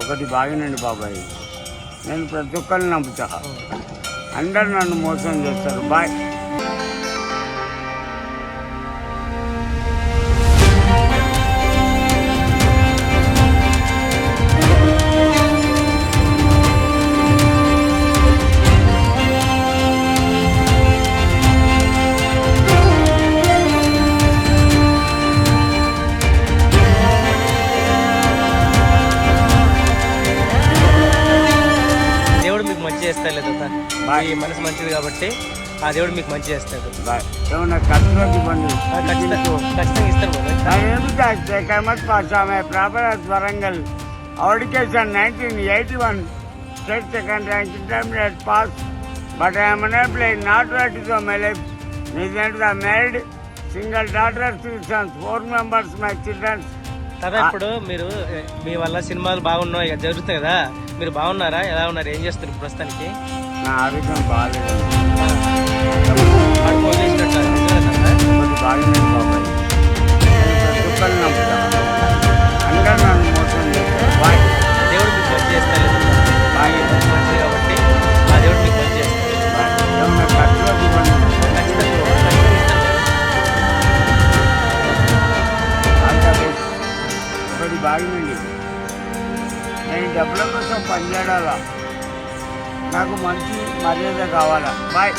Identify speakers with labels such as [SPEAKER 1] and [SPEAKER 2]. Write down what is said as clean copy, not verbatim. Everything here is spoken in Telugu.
[SPEAKER 1] ఒకటి బాగినండి బాబాయ్, నేను ప్రతి ఒక్కరిని నమ్ముతా, అందరు నన్ను మోసం చేస్తారు. బాయ్.
[SPEAKER 2] దేవుడు మీకు మంచి చేస్తాడు లేదా
[SPEAKER 1] బాయ్.
[SPEAKER 2] మీ మనసు మంచిది కాబట్టి ఆ దేవుడు మీకు మంచి చేస్తాడు.
[SPEAKER 1] బాయ్. ఏమన్నా ఖర్చులోకి ఇవ్వండి.
[SPEAKER 2] ఖచ్చితంగా ఇస్తారు బాబాయ్.
[SPEAKER 1] మत पासा में proper Warangal education 1981 state second rank intermediate pass, but I am unable not ready to my life. Recently married, single daughter, 3 sons, 4 members my children.
[SPEAKER 2] కదా ఇప్పుడు మీరు మీ వల్ల సినిమాలు బాగున్నాయి కదా, జరుగుతాయి కదా, మీరు బాగున్నారా, ఎలా ఉన్నారు, ఏం చేస్తారు ప్రస్తుతానికి?
[SPEAKER 1] నా ఆరోగ్యం బాగాలేదు.
[SPEAKER 2] ఫోన్ చేసినట్టు
[SPEAKER 1] ఒకటి బాగినండి బాబాయ్, నేను ప్రతి ఒక్కరిని నమ్ముతా, అందరు నన్ను మోసం చేస్తారు. బాయ్.
[SPEAKER 2] దేవుడు మీకు మంచి చేస్తాడు లేదా
[SPEAKER 1] బాయ్.
[SPEAKER 2] మంచిది కాబట్టి ఆ దేవుడు మీకు మంచి చేస్తాడు.
[SPEAKER 1] బాయ్. ఏమన్నా ఖర్చులోకి ఇవ్వండి.
[SPEAKER 2] ఖచ్చితంగా ఇస్తారు.
[SPEAKER 1] ఆంధ్రప్రదేశ్ ఒకటి బాగినండి, నేను డబ్బుల కోసం పనిచేయాలా, నాకు మంచి మర్యాద కావాలా. బాయ్.